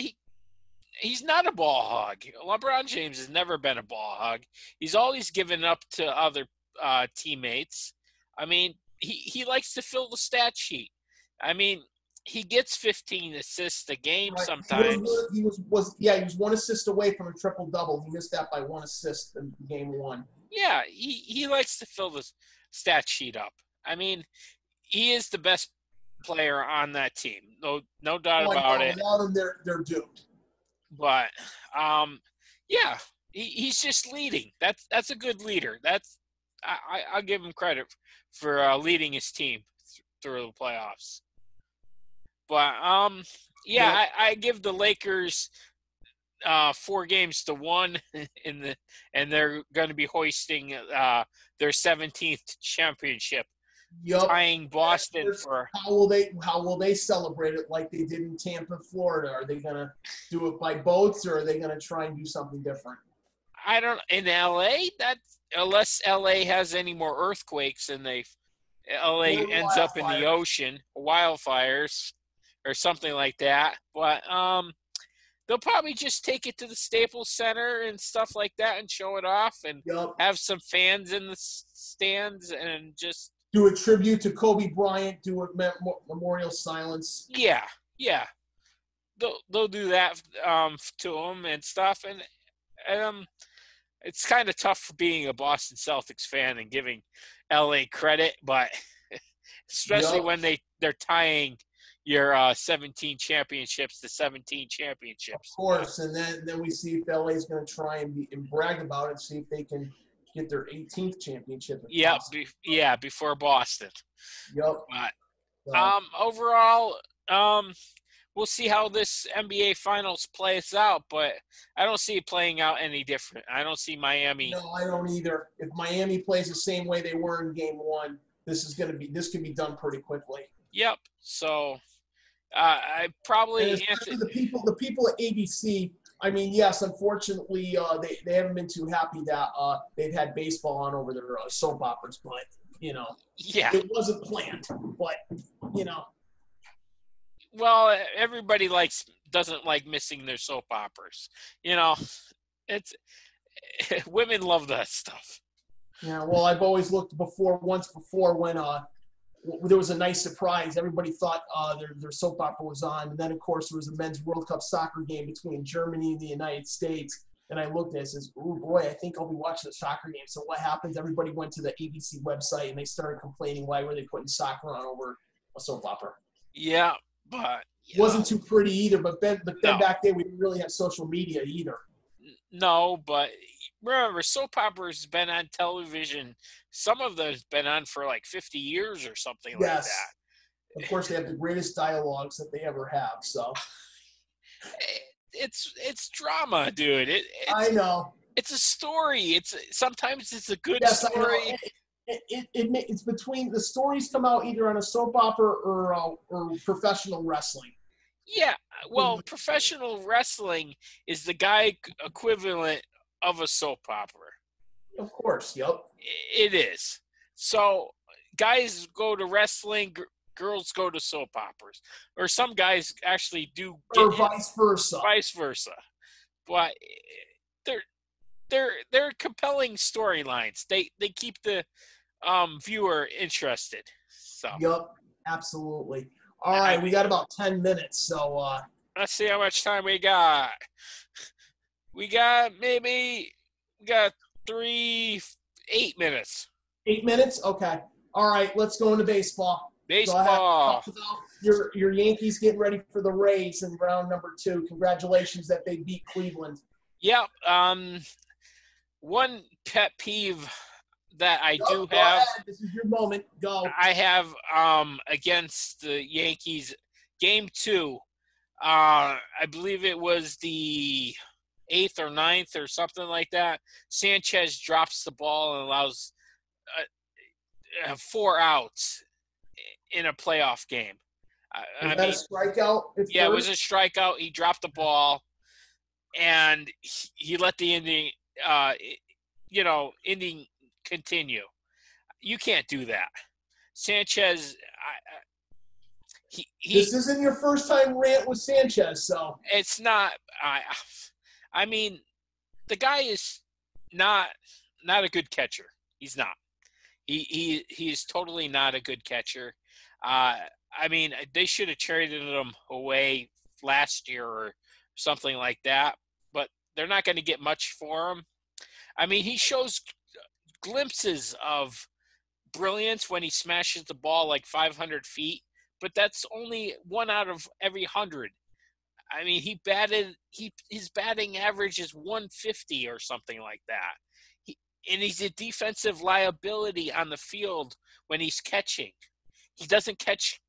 he's not a ball hog. LeBron James has never been a ball hog. He's always given up to other teammates. I mean, he likes to fill the stat sheet. I mean, he gets 15 assists a game sometimes. He was 1 assist away from a triple-double. He missed that by 1 assist in Game 1. Yeah, he likes to fill the stat sheet up. I mean, he is the best player on that team. No doubt about it. Without him, they're doomed. But, he's just leading. That's a good leader. I'll give him credit for leading his team through the playoffs. But I give the Lakers 4-1 and they're going to be hoisting their 17th championship, tying Boston for. How will they celebrate it like they did in Tampa, Florida? Are they going to do it by boats, or are they going to try and do something different? I don't in LA that unless LA has any more earthquakes and LA ends up in the ocean, wildfires or something like that. But they'll probably just take it to the Staples Center and stuff like that and show it off and have some fans in the stands and just do a tribute to Kobe Bryant, do a memorial silence. Yeah. They'll do that to him and stuff, and it's kind of tough for being a Boston Celtics fan and giving LA credit, but especially when they're tying your 17 championships to 17 championships. Of course, and then we see if LA is going to try and brag about it, see if they can get their 18th championship. Before Boston. Yep. But overall, we'll see how this NBA Finals plays out, but I don't see it playing out any different. I don't see Miami. No, I don't either. If Miami plays the same way they were in Game 1, this can be done pretty quickly. Yep. So I probably the people at ABC. I mean, yes, unfortunately, they haven't been too happy that they've had baseball on over their soap operas, but it wasn't planned. But well, everybody doesn't like missing their soap operas. It's women love that stuff. Yeah, well, I've always looked once before when there was a nice surprise. Everybody thought their soap opera was on, and then of course there was a men's World Cup soccer game between Germany and the United States. And I looked at it and says, "Oh boy, I think I'll be watching the soccer game." So what happens? Everybody went to the ABC website and they started complaining, why were they putting soccer on over a soap opera? Yeah, but it wasn't too pretty either. But then back then we didn't really have social media either. No, but remember, soap operas has been on television. Some of them have been on for like 50 years or something like that. Of course, they have the greatest dialogues that they ever have. So it's drama, dude. I know. It's a story. Sometimes it's a good story. It's between the stories come out either on a soap opera or professional wrestling. Yeah, well, professional wrestling is the guy equivalent of a soap opera. Of course, yep. It is. So guys go to wrestling, girls go to soap operas. Or some guys actually do. Or vice versa. Vice versa. But they're compelling storylines. They keep the viewer interested. So. Yep, absolutely. All right, we got about 10 minutes, so let's see how much time we got. We got 8 minutes. 8 minutes? Okay. All right, let's go into baseball. Baseball. Your Yankees getting ready for the Rays in round number 2. Congratulations that they beat Cleveland. Yep. One pet peeve that I do have. Ahead. This is your moment. Go. I have against the Yankees, Game 2. I believe it was the 8th or 9th or something like that. Sanchez drops the ball and allows 4 outs in a playoff game. Was that a strikeout? Yeah, it was a strikeout. He dropped the ball, and he let the inning continue. You can't do that. Sanchez, this isn't your first time rant with Sanchez, so. It's not. I mean, the guy is not a good catcher. He's not. He's totally not a good catcher. I mean, they should have traded him away last year or something like that, but they're not going to get much for him. I mean, he shows glimpses of brilliance when he smashes the ball like 500 feet, but that's only 1 out of every 100. I mean, his batting average is 150 or something like that. And he's a defensive liability on the field when he's catching. He doesn't catch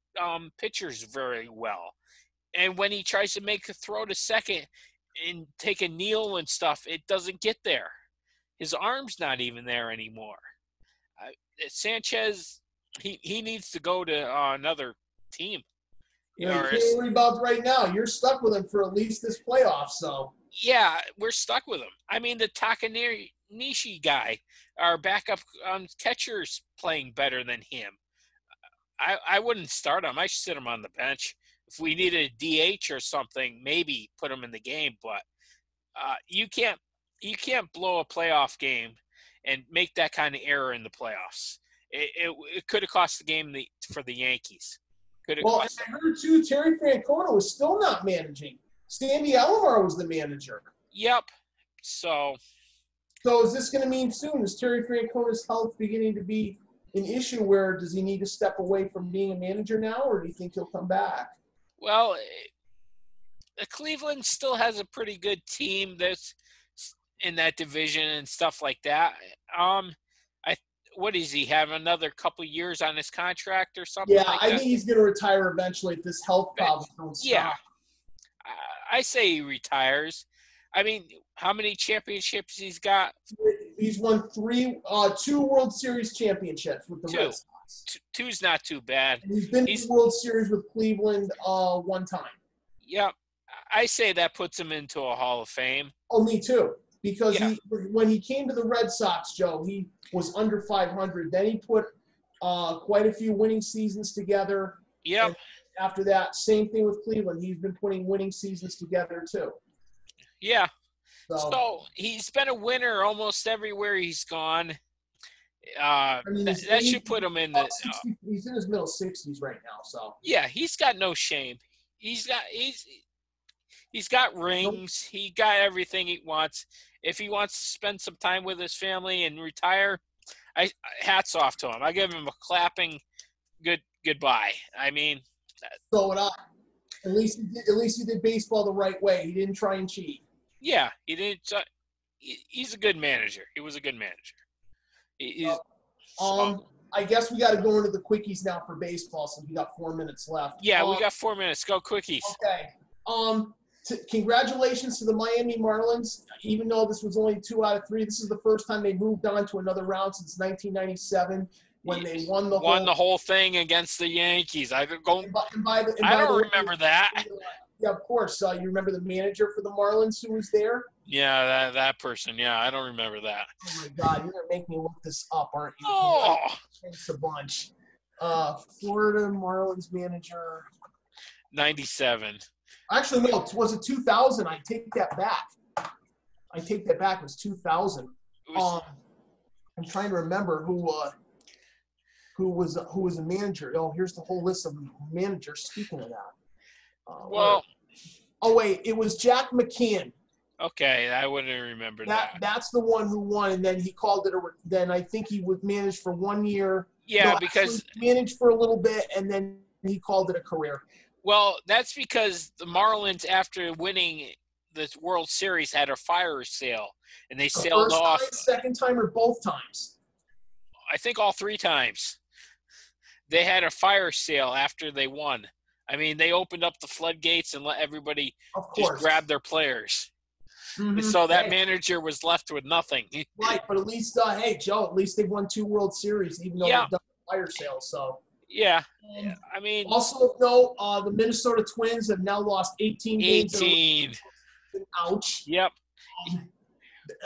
pitchers very well. And when he tries to make a throw to second and take a kneel and stuff, it doesn't get there. His arm's not even there anymore. Sanchez, he needs to go to another team. You can't worry about right now. You're stuck with him for at least this playoff, so. Yeah, we're stuck with him. I mean, the Takanishi guy, our backup catcher's playing better than him. I wouldn't start him. I should sit him on the bench. If we needed a DH or something, maybe put him in the game. But you can't blow a playoff game and make that kind of error in the playoffs. It could have cost the game for the Yankees. Well, and I heard too, Terry Francona was still not managing. Sandy Alomar was the manager. Yep. So is this going to mean soon? Is Terry Francona's health beginning to be an issue where does he need to step away from being a manager now, or do you think he'll come back? Well, Cleveland still has a pretty good team that's in that division and stuff like that. What does he have, another couple years on his contract or something? Yeah, I think he's going to retire eventually if this health problem don't stop. Yeah, I say he retires. I mean, how many championships he's got? He's won 2 World Series championships with the Red Sox. Two's not too bad. And he's been to the World Series with Cleveland 1 time. Yep. I say that puts him into a Hall of Fame. Oh, me too. Because when he came to the Red Sox, Joe, he was under 500. Then he put quite a few winning seasons together. Yep. And after that, same thing with Cleveland. He's been putting winning seasons together too. Yeah. So he's been a winner almost everywhere he's gone. That should put him in the. He's in his middle 60s right now. So yeah, he's got no shame. He's got rings. He got everything he wants. If he wants to spend some time with his family and retire, hats off to him. I give him a clapping goodbye. I mean, so would I. At least he did baseball the right way. He didn't try and cheat. Yeah, he didn't. He's a good manager. He was a good manager. I guess we got to go into the quickies now for baseball since we got 4 minutes left. Yeah, we got 4 minutes. Go quickies. Okay. Congratulations to the Miami Marlins. Even though this was only 2 out of 3, this is the first time they moved on to another round since 1997 when they won the whole thing against the Yankees. I don't remember that. Yeah, of course. You remember the manager for the Marlins who was there? Yeah, that person. Yeah, I don't remember that. Oh, my God. You're going to make me look this up, aren't you? Oh. Thanks a bunch. Florida Marlins manager. 97. Actually, no. Was it 2000? I take that back. It was 2000. I'm trying to remember who was a manager. Oh, here's the whole list of managers. Speaking of that. Wait. It was Jack McKeon. Okay, I wouldn't remember that. That's the one who won, and then he called it then I think he was managed for 1 year. Yeah, because he managed for a little bit, and then he called it a career. Well, that's because the Marlins, after winning the World Series, had a fire sale, and they sailed off. First time, second time, or both times? I think all 3 times. They had a fire sale after they won. I mean, they opened up the floodgates and let everybody just grab their players. Mm-hmm. So that manager was left with nothing. Right, but at least, hey, Joe, at least they've won 2 World Series, even though they've done a fire sale. So. Yeah, I mean. Also, though, the Minnesota Twins have now lost 18 games. 18. Ouch. Yep.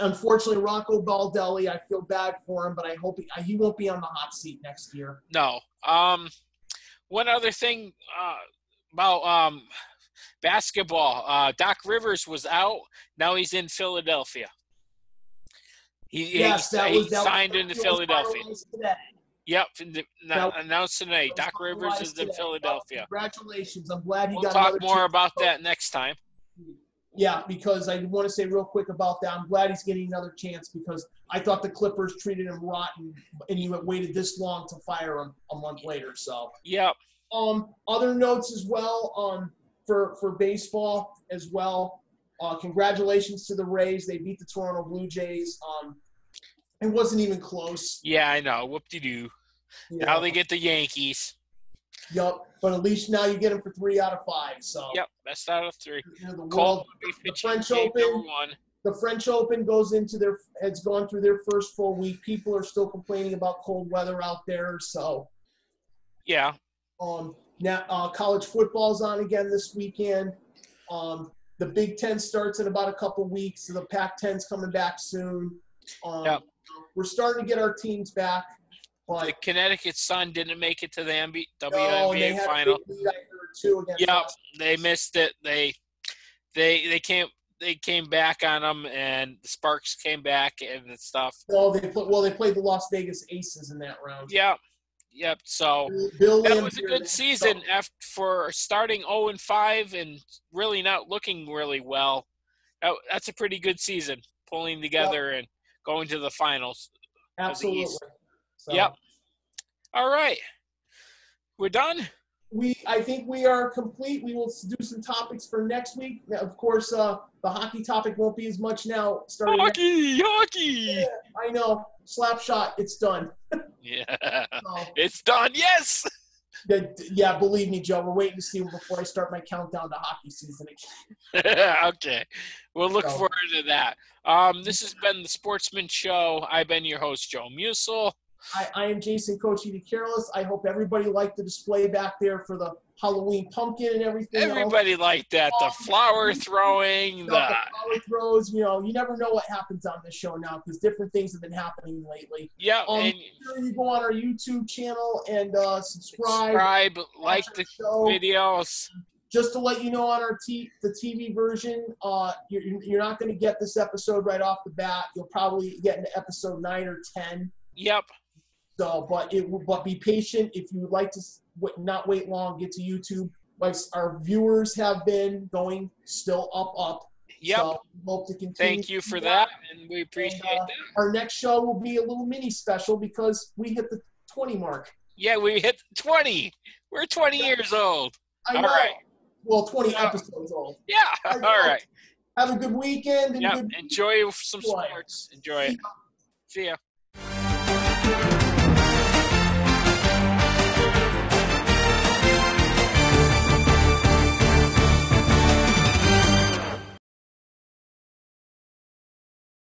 Unfortunately, Rocco Baldelli, I feel bad for him, but I hope he won't be on the hot seat next year. No. One other thing about basketball. Doc Rivers was out. Now he's in Philadelphia. He signed into Philadelphia. Yep, announced today. Doc Rivers is in Philadelphia. Congratulations. I'm glad we'll talk more about that next time. Yeah, because I want to say real quick about that. I'm glad he's getting another chance because I thought the Clippers treated him rotten, and you waited this long to fire him a month later. So. Yep. Other notes as well for baseball as well. Congratulations to the Rays. They beat the Toronto Blue Jays. It wasn't even close. Yeah, I know. Whoop-de-doo. Yeah. Now they get the Yankees. Yep, but at least now you get them for 3 out of 5. So. Yep, best out of 3. The French Open. The French Open has gone through their first full week. People are still complaining about cold weather out there. So. Yeah. Now college football's on again this weekend. The Big Ten starts in about a couple weeks. So the Pac-10's coming back soon. We're starting to get our teams back. But the Connecticut Sun didn't make it to the WNBA final. They missed it. They came back on them, and the Sparks came back and stuff. Oh, they played the Las Vegas Aces in that round. Yep. So that was a good season for starting 0-5 and really not looking really well. That's a pretty good season, pulling together and going to the finals. Absolutely. So. Yep. All right. We're done? I think we are complete. We will do some topics for next week. Now, of course, the hockey topic won't be as much now. Hockey! Yeah, I know. Slapshot, it's done. Yeah. It's done, yes! Yeah, believe me, Joe. We're waiting to see before I start my countdown to hockey season again. Okay. We'll look forward to that. This has been the Sportsman Show. I've been your host, Joe Musil. I am Jason Cochi DeCarolis. I hope everybody liked the display back there for the Halloween pumpkin and everything. Everybody liked that. The flower throwing. The flower throws. You know, you never know what happens on this show now because different things have been happening lately. Yeah. Make sure you go on our YouTube channel and subscribe. Like the videos. Just to let you know, on our the TV version, you're not going to get this episode right off the bat. You'll probably get into episode 9 or 10. Yep. So, but be patient. If you would like to not wait long, get to YouTube. Like our viewers have been going still up. Yep. So hope to continue. Thank you for that, and we appreciate that. Our next show will be a little mini special because we hit the 20 mark. Yeah, we hit 20. We're 20 years old. I know. All right. Well, 20 episodes old. Yeah. All right. Have a good weekend. And Enjoy some sports. Enjoy it. See ya.